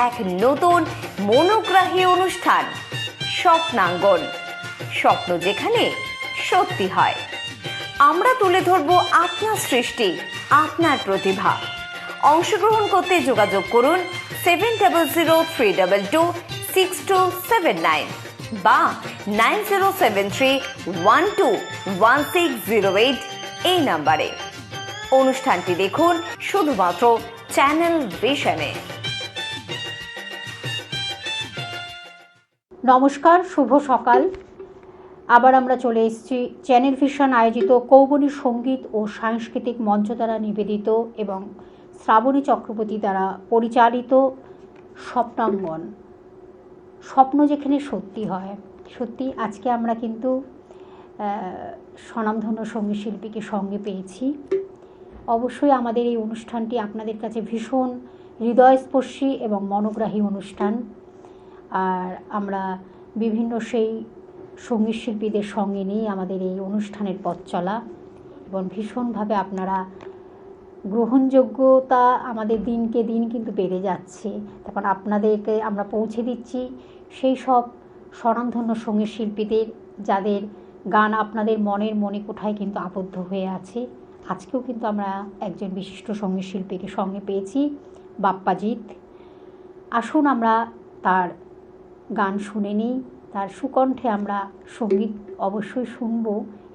এক নতুন মনোগ্রাহী অনুষ্ঠান স্বপ্নাঙ্গন। স্বপ্ন যেখানে সত্যি হয়। আমরা তুলে ধরব আপনার সৃষ্টি, আপনার প্রতিভা। অংশগ্রহণ করতে যোগাযোগ করুন 7003226279 বা 9073121608 এই নাম্বারে। অনুষ্ঠানটি দেখুন শুধুমাত্র চ্যানেল ভিশনে। নমস্কার, শুভ সকাল। আবার আমরা চলে এসেছি চ্যানেল ভিশন আয়োজিত কৌবনী সঙ্গীত ও সাংস্কৃতিক মঞ্চ দ্বারা নিবেদিত এবং শ্রাবণী চক্রবর্তী দ্বারা পরিচালিত স্বপ্নাঙ্গন, স্বপ্ন যেখানে সত্যি হয়। সত্যি আজকে আমরা কিন্তু স্বনামধন্য সঙ্গীত শিল্পীকে সঙ্গে পেয়েছি। অবশ্যই আমাদের এই অনুষ্ঠানটি আপনাদের কাছে ভীষণ হৃদয়স্পর্শী এবং মনোগ্রাহী অনুষ্ঠান। আর আমরা বিভিন্ন সেই সঙ্গীত শিল্পীদের সঙ্গে নিয়ে আমাদের এই অনুষ্ঠানের পথ চলা এবং ভীষণভাবে আপনারা গ্রহণযোগ্যতা আমাদের দিনকে দিন কিন্তু বেড়ে যাচ্ছে। তখন আপনাদেরকে আমরা পৌঁছে দিচ্ছি সেই সব স্বনামধন্য সঙ্গীত শিল্পীদের যাদের গান আপনাদের মনের মনে কোঠায় কিন্তু আবদ্ধ হয়ে আছে। আজকেও কিন্তু আমরা একজন বিশিষ্ট সঙ্গীত শিল্পীকে সঙ্গে পেয়েছি, বাপ্পাজিৎ। আসুন আমরা তার গান শুনে নিই, তার সুকণ্ঠে আমরা সঙ্গীত অবশ্যই শুনব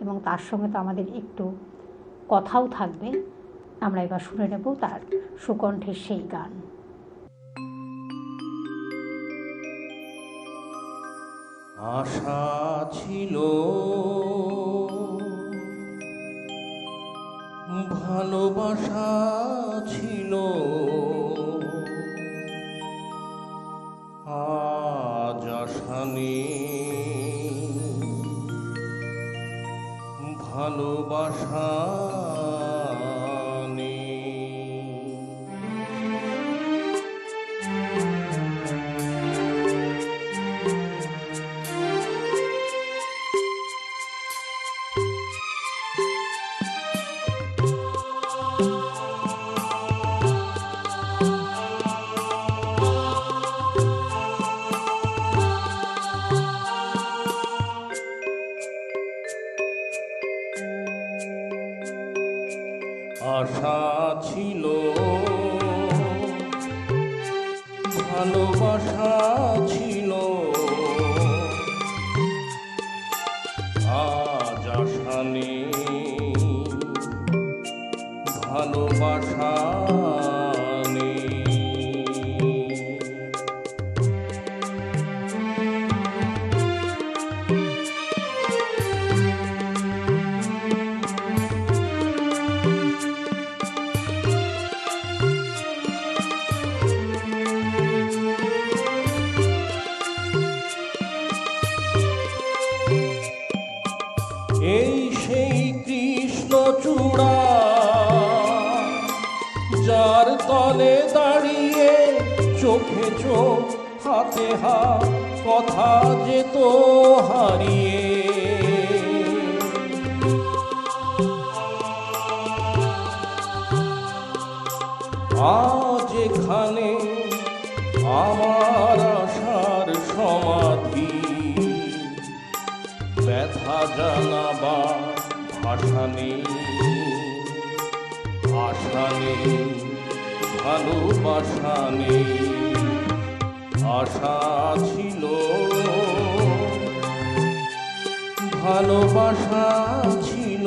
এবং তার সঙ্গে তো আমাদের একটু কথাও থাকবে। আমরা এবার শুনে নেব তার সুকণ্ঠের সেই গান। আশা ছিল, ভালোবাসা ছিল, আজ আশা নেই, ভালোবাসা নেই। আশা ছিল, ভালোবাসা ছিল, আজ আশা নেই, ভালোবাসা নেই। এই সেই কৃষ্ণচূড়া যার তলে দাঁড়িয়ে চোখে চোখ হাতে হাত কথা যেত হারিয়ে। আজ এখানে আমার আশার সমাধি, ব্যথা জানাবার ভাষা নেই, আশা নেই, ভালোবাসা নেই। আশা ছিল, ভালোবাসা ছিল,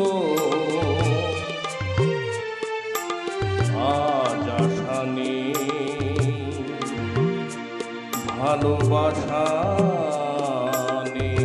আজ আশা নেই, ভালোবাসা নেই।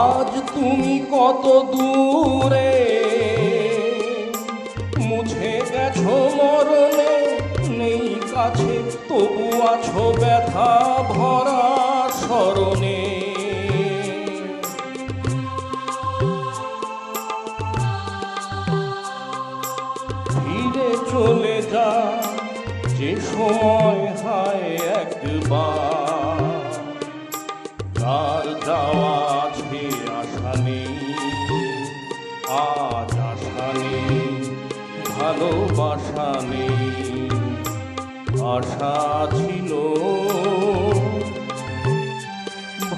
আজ তুমি কত দূরে, মুছে গেছো মরণে আছো ব্যথা ভরা স্মরণে, ফিরে চলে যা যে সময় হয় একবার, তার যাওয়া আছে আশা নেই, আজ আশা নেই, ভালোবাসা নেই। আশা ছিল,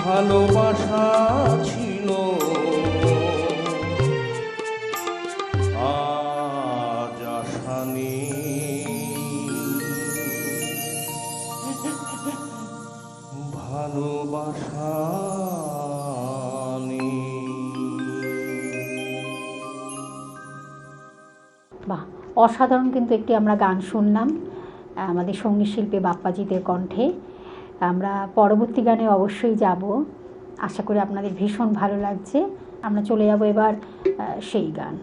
ভালোবাসা ছিল, আজ আশা নেই, ভালোবাসা নেই। বাহ, অসাধারণ কিন্তু একটি আমরা গান শুনলাম আমাদের সঙ্গীত শিল্পী বাপ্পাজিদের কণ্ঠে। আমরা পরবর্তী গানে অবশ্যই যাব, আশা করি আপনাদের ভীষণ ভালো লাগছে। আমরা চলে যাব এবার সেই গান।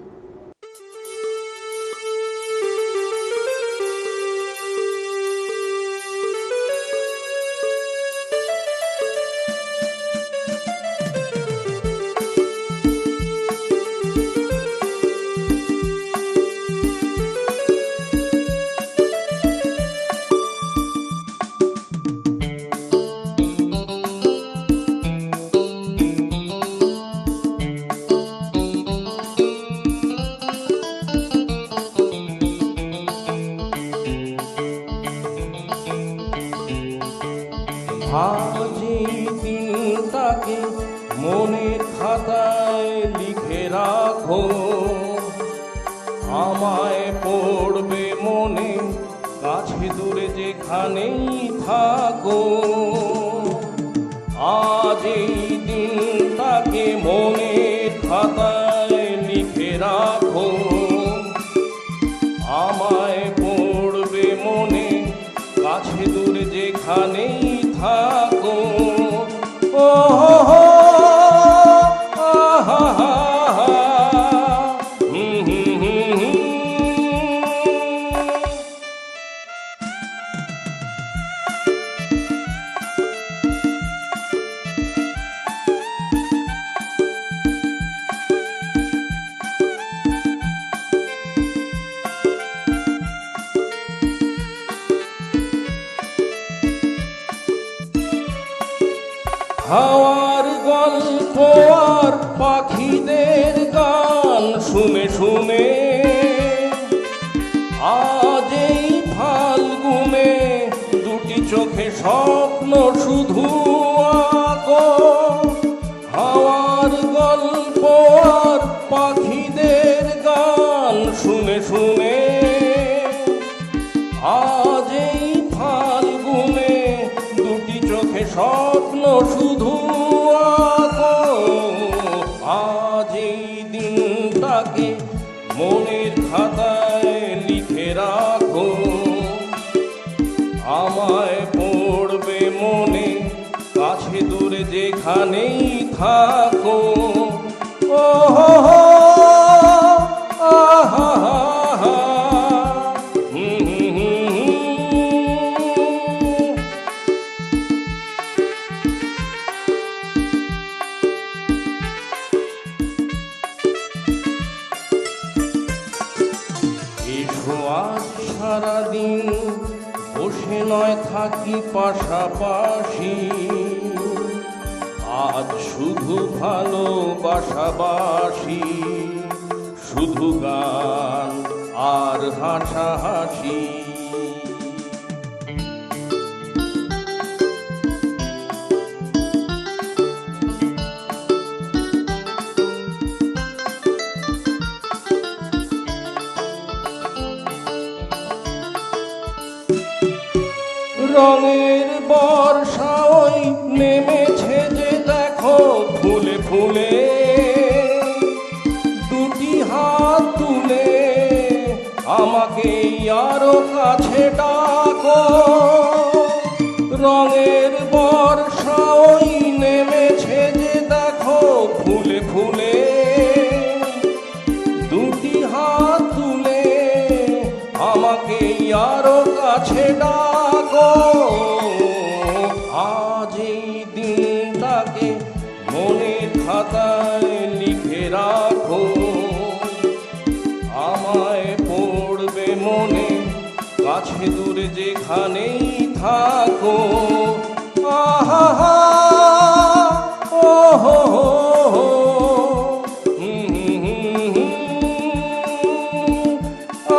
আজই দিনটাকে মনের খাতায় লিখে রাখো, আমায় পড়বে মনে, কাছে দূরে যেখানেই থাকো। আজ এই দিনটাকে মনের খাতায় লিখে রাখো, আমায় পড়বে মনে, কাছে দূরে যেখানেই থাকো। ও হো হো, আহা হা হা, হুম হুম হুম হুম। হাওয়ার গল্প আর পাখিদের গান শুনে শুনে, আজ এই ফাল্গুনে দুটি চোখে স্বপ্ন শুধু আঁকো। হাওয়ার গল্প আর পাখিদের গান শুনে শুনে, আজ এই ফাল্গুনে দুটি চোখে স্বপ্ন শুধু আঁকো। আজ এই দিনটাকে মনের খাতায় লিখে রাখো, আমায় পড়বে মনে, কাছে দূরে যেখানেই থাকো। ও হো হো, আহা হা হা, হুম হুম হুম হুম। এসো আজ সারাদিন বসে নয় থাকি পাশাপাশি, আজ শুধু ভালোবাসাবাসি, শুধু গান আর হাসাহাসি। রঙের বর্ষা ওই নেমেছে যে দেখো ফুলে ফুলে, দুটি হাত তুলে আমাকে আরো কাছে ডাকো। রঙের বর্ষা ওই নেমেছে যে দেখো ফুলে ফুলে, দুটি হাত তুলে আমাকে আরো কাছে ডাকো। থাকো, আজ এই দিনটাকে মনের খাতায় লিখে রাখো, আমায় পড়বে মনে, কাছে দূরে যেখানেই থাকো। আহা হা, ও হো হো হো,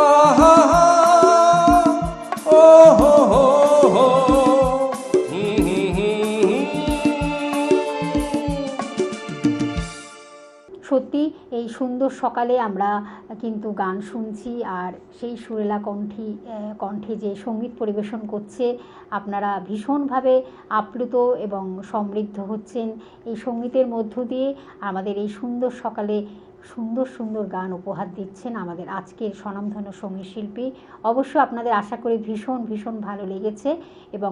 আহা হা, ও হো হো হো, সত্যি এই সুন্দর সকালে আমরা কিন্তু গান শুনছি, আর সেই সুরেলা কণ্ঠে যে সঙ্গীত পরিবেশন করছে, আপনারা ভীষণভাবে আপ্লুত এবং সমৃদ্ধ হচ্ছেন এই সঙ্গীতের মধ্য দিয়ে। আমাদের এই সুন্দর সকালে সুন্দর সুন্দর গান উপহার দিচ্ছেন আমাদের আজকের স্বনামধন্য সঙ্গীত শিল্পী। অবশ্য আপনাদের আশা করি ভীষণ ভীষণ ভালো লেগেছে, এবং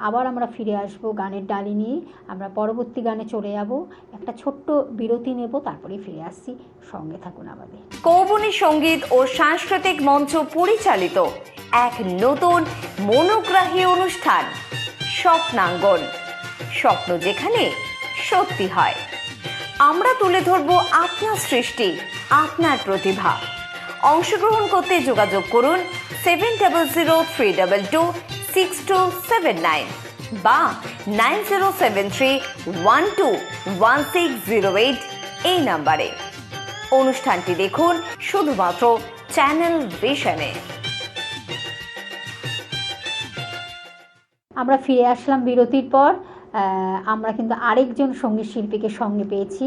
আমরা ফিরে আসব গানের ডালি নিয়ে। আমরা পরবর্তী গানে চলে যাব, একটা ছোট্ট বিরতি নেব, তারপরে ফিরে আসছি। সঙ্গে থাকুন আমাদের। কৌবনী সঙ্গীত ও সাংস্কৃতিক মঞ্চ পরিচালিত এক নতুন মনোগ্রাহী অনুষ্ঠান স্বপ্নাঙ্গন, স্বপ্ন যেখানে সত্যি হয়। আমরা তুলে ধরব আপনার সৃষ্টি, আপনার প্রতিভা। অংশগ্রহণ করতে যোগাযোগ করুন 7003226279 বা 9073121608 এই নাম্বারে। অনুষ্ঠানটি দেখুন শুধুমাত্র চ্যানেল ভিশনে। আমরা ফিরে আসলাম বিরতির পর। আমরা কিন্তু আরেকজন সঙ্গীত শিল্পীকে সঙ্গে পেয়েছি,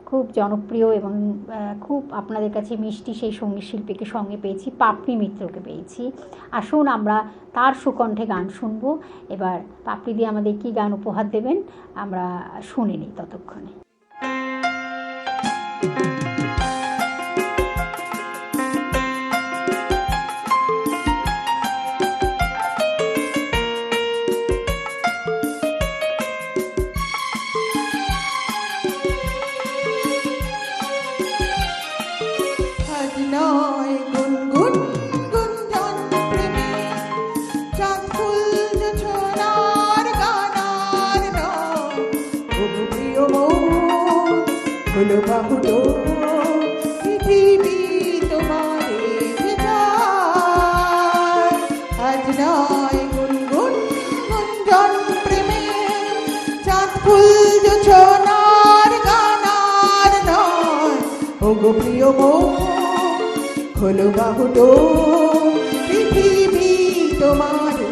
খুব জনপ্রিয় এবং খুব আপনাদের কাছে মিষ্টি সেই সঙ্গীত শিল্পীকে সঙ্গে পেয়েছি, পাপড়ি মিত্রকে পেয়েছি। আসুন আমরা তার সুকণ্ঠে গান শুনবো। এবার পাপড়ি দিয়ে আমাদের কী গান উপহার দেবেন আমরা শুনে নিই ততক্ষণে। হলো বাহুলো পৃথিবী তোমারে যায়, আজ নয় গুনগুন গুঞ্জন প্রেমে, চাঁদ ফুল জোছনার গানার নয়। ওগো প্রিয় মন হলো বাহুলো পৃথিবী তোমারে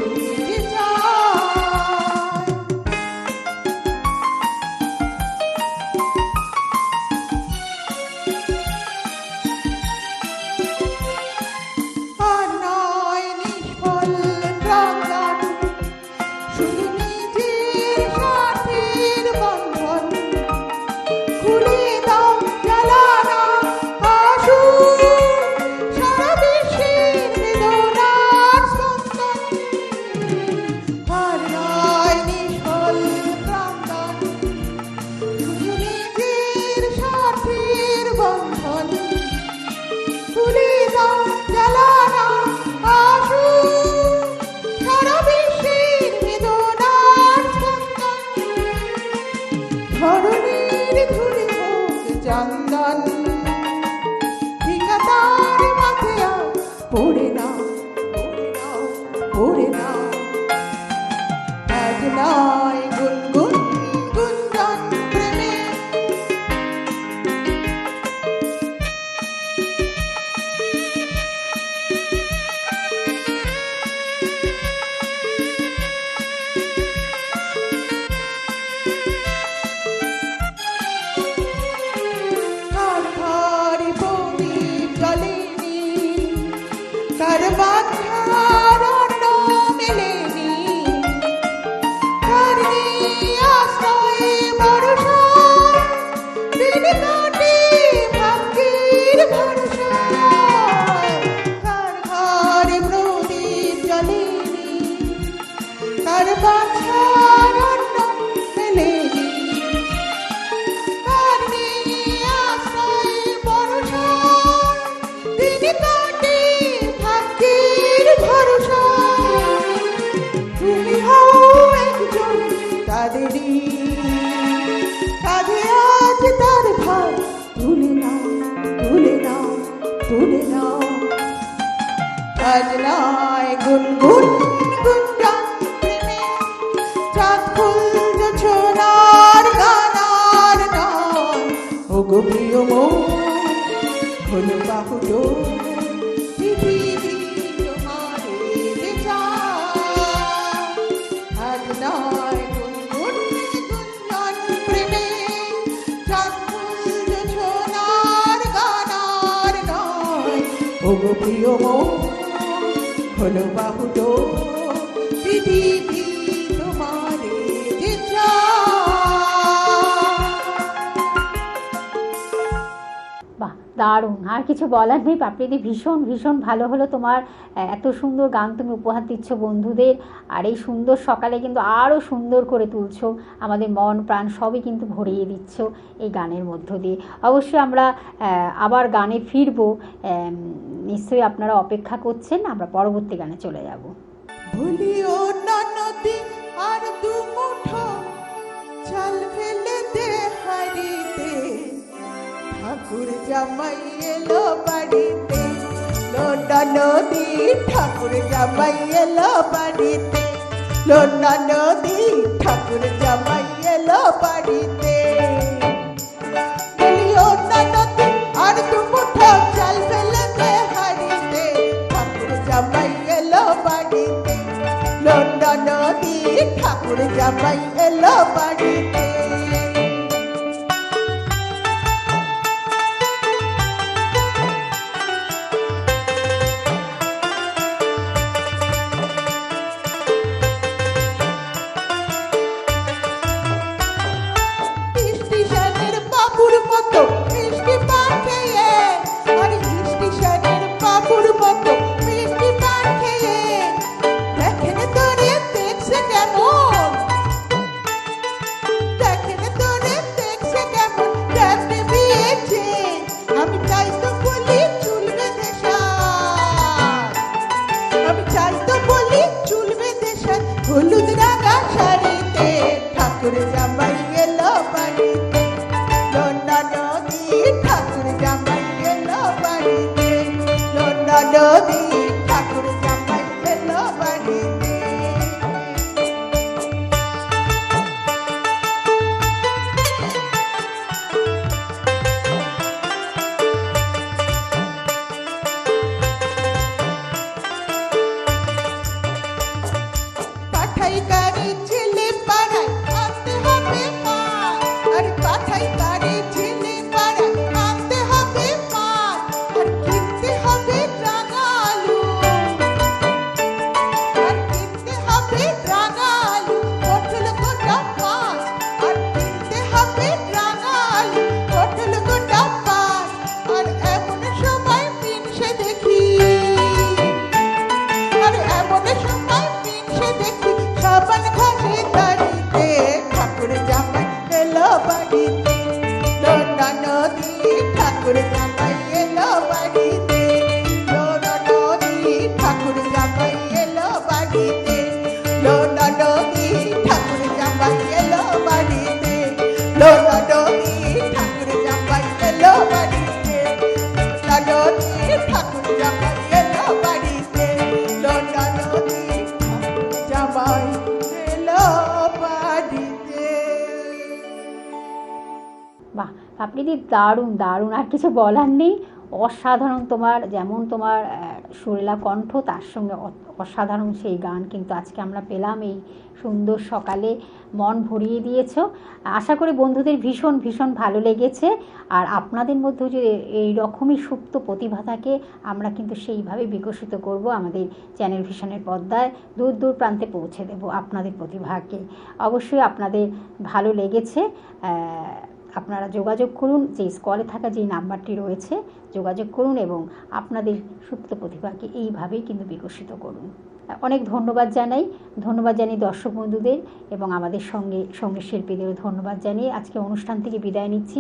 নয় গুনগুন গুঞ্জন প্রেমে চাঁদ ফুল ছোনার গান আর নয় ওগো প্রিয় মন হলো বাহুটো পৃথিবী তোমারে যে চায় আজ নয় গুনগুন গুঞ্জন প্রেমে চাঁদ ফুল ছোনার গান আর নয় ওগো প্রিয় মন হলো বাহুটো পৃথিবী তোমারে যে চায়। বাহ, দারুণ। আর কিছু বলার নেই পাপড়িদি, ভীষণ ভীষণ ভালো হলো। তোমার এত সুন্দর গান তুমি উপহার দিচ্ছ বন্ধুদের, আর এই সুন্দর সকালে কিন্তু আরও সুন্দর করে তুলছো, আমাদের মন প্রাণ সবই কিন্তু ভরিয়ে দিচ্ছ এই গানের মধ্য দিয়ে। অবশ্যই আমরা আবার গানে ফিরবো, নিশ্চয়ই আপনারা অপেক্ষা করছেন, আমরা পরবর্তী গানে চলে যাব। ভুলিও না নদী আর দু মুঠো চাল ফেলে দে হারিতে ঠাকুর জামাই এলো বাড়িতে লোনা নদী ঠাকুর জামাই এলো বাড়িতে লোনা নদী ঠাকুর জামাই এলো বাড়িতে ভুলিও না নদী আর দু মুঠো চাল ফেলে দে হারিতে ঠাকুর জামাই এলো বাড়িতে লোনা নদী ঠাকুর জামাই এলো বাড়িতে স্টেশনের বাবুর মতো মিষ্টি পান খেয়ে আর স্টেশনের বাবুর মতো মিষ্টি পান খেয়ে দেখেন তোরে দেখছে কেমন দেখেন তোরে দেখছে কেমন দেখতে দিয়েছে আমি চাই তো বলি চুল বেঁধে সার আমি চাই তো বলি চুল বেঁধে সার হলুদ রাঙা শাড়িতে ঠাকুর জামাই এলো বাড়িতে লোনা নদী ঠাকুর জামাই এলো বাড়িতে লোনা নদী ঠাকুর জামাই এলো বাড়িতে পাঠাই গাড়ি ছেলে পাড়ায় আনতে হবে মাছ আর পাঠাই গাড়ি ছেলে পাড়ায় আনতে হবে মাছ আর কিনতে হবে রাঙা আলু আর কিনতে হবে রাঙা আলু পটল গোটা পাঁচ আর কিনতে হবে রাঙা আলু পটল গোটা পাঁচ আর এমন সময় পিনসে দেখি আর এমন সময় পিনসে দেখি সাবান ঘষে দাঁড়িতে ঠাকুর জামাই এলো বাড়িতে লোনা নদী ঠাকুর জামাই এলো বাড়িতে লোনা নদী ঠাকুর জামাই এলো বাড়িতে লোনা নদী ঠাকুর জামাই এলো বাড়িতে লোনা নদী ঠাকুর জামাই এলো বাড়িতে লোনা নদী ঠাকুর জামাই এলো বাড়িতে লোনা নদী জামাই এলো বাড়িতে। বাহ পাপড়িদি, দারুণ দারুণ। আর কিছু বলার নেই, অসাধারণ। তোমার যেমন তোমার সুরেলা কণ্ঠ, তার সঙ্গে অসাধারণ সেই গান কিন্তু আজকে আমরা পেলাম এই সুন্দর সকালে, মন ভরিয়ে দিয়েছো। আশা করি বন্ধুদের ভীষণ ভীষণ ভালো লেগেছে। আর আপনাদের মধ্যেও যে এই রকমই সুপ্ত প্রতিভা থাকে, আমরা কিন্তু সেইভাবে বিকশিত করব, আমাদের চ্যানেল ভিশনের পর্দায় দূর দূর প্রান্তে পৌঁছে দেব আপনাদের প্রতিভাকে। অবশ্যই আপনাদের ভালো লেগেছে, আপনারা যোগাযোগ করুন, যে স্কলে থাকা যেই নাম্বারটি রয়েছে যোগাযোগ করুন এবং আপনাদের সুপ্ত প্রতিভাকে এইভাবেই কিন্তু বিকশিত করুন। অনেক ধন্যবাদ জানাই দর্শক বন্ধুদের এবং আমাদের সঙ্গে শিল্পীদেরও ধন্যবাদ জানিয়ে আজকে অনুষ্ঠান থেকে বিদায় নিচ্ছি।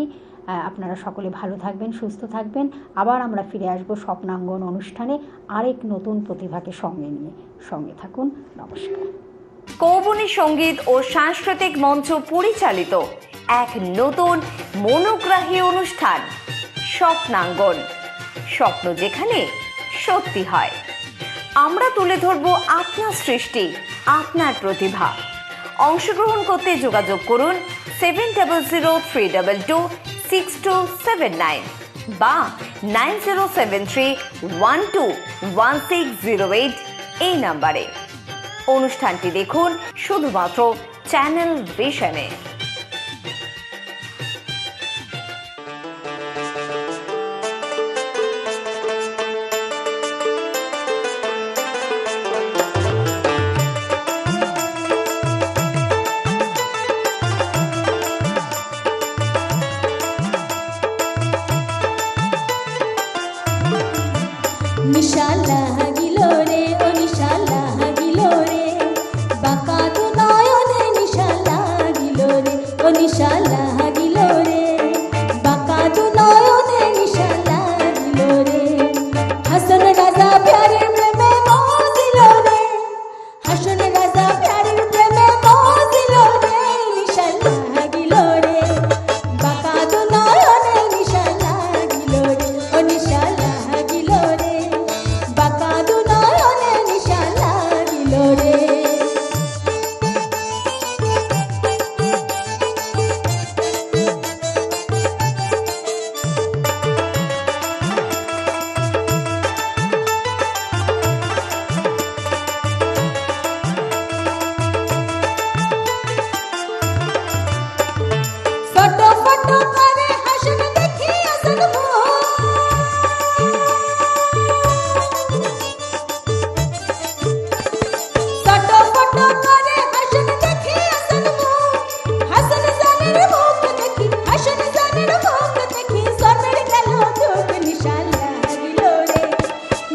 আপনারা সকলে ভালো থাকবেন, সুস্থ থাকবেন। আবার আমরা ফিরে আসবো স্বপ্নাঙ্গন অনুষ্ঠানে আরেক নতুন প্রতিভাকে সঙ্গে নিয়ে। সঙ্গে থাকুন। নমস্কার। কৌবনী সঙ্গীত ও সাংস্কৃতিক মঞ্চ পরিচালিত এক নতুন মনোগ্রাহী অনুষ্ঠান স্বপ্নাঙ্গন, স্বপ্ন যেখানে সত্যি হয়। আমরা তুলে ধরব আপনার সৃষ্টি, আপনার প্রতিভা। অংশগ্রহণ করতে যোগাযোগ করুন 7003226279 বা 9073121608 এই নাম্বারে। অনুষ্ঠানটি দেখুন শুধুমাত্র চ্যানেল ভিশনে। নিশা লাগিল রে ও নিশা লাগিল রে বাঁকা দু নয়নে নিশা লাগিল রে ও নিশা লাগিল রে বাঁকা দু নয়নে নিশা লাগিল রে হাসন রাজা প্যারের প্রেমে মজিল রে হাসন রাজা প্যারের প্রেমে মজিল রে নিশা লাগিল রে বাঁকা দু নয়নে নিশা লাগিল রে ও নিশা লাগিল রে বাঁকা দু নয়নে নিশা লাগিল রে ফটো ফটো করে হাসন দেখি আসন ফটো ফটো করে হাসন দেখি আসন হাসন জানের মুখ দেখি হাসন জানের মুখ দেখি সনের গেল চোখ নিশা লাগিল রে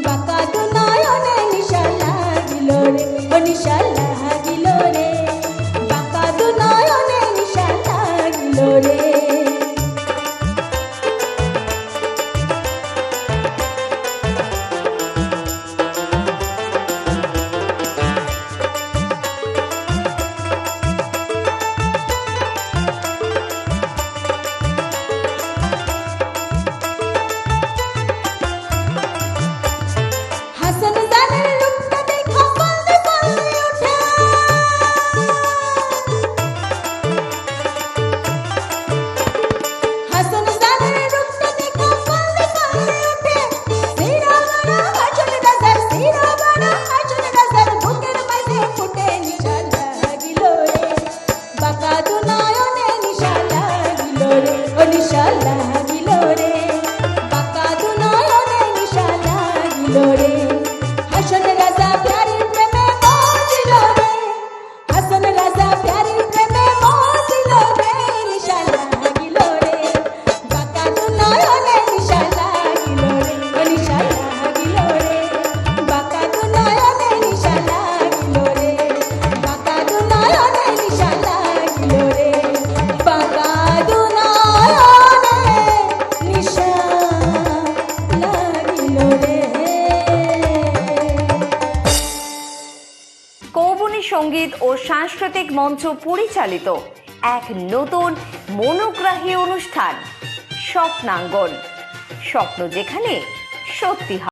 বাঁকা দু নয়নে নিশা লাগিল রে ও নিশা লাগিল রে বাঁকা দু নয়নে নিশা লাগিল রে হাসন জানের রূপটা দেখা বলতে বলতে ওঠে হাসন জানের রূপটা দেখা বলতে বলতে ওঠে সিরা বড় হাসন রাজার সিরা বড় হাসন রাজার বুকের মাঝে ফুটে নিশা লাগিল রে বাঁকা দু নয়নে নিশা লাগিল রে ও নিশা লাগিল রে বাঁকা দু নয়নে নিশা লাগিল রে হাসন রাজা প্যারের প্রেমে মজিল রে হাসন রাজা প্যারের প্রেমে মজিল রে নিশা লাগিল রে বাঁকা দু নয়নে নিশা লাগিল রে ও নিশা লাগিল রে বাঁকা দু নয়নে নিশা লাগিল রে বাঁকা দু নয়নে নিশা লাগিল রে বাঁকা দু নয়নে নিশা লাগিল রে কৌবনী সঙ্গীত ও সাংস্কৃতিক মঞ্চ পরিচালিত এক নতুন মনোগ্রাহী অনুষ্ঠান স্বপ্নাঙ্গন। স্বপ্ন যেখানে সত্যি হয়।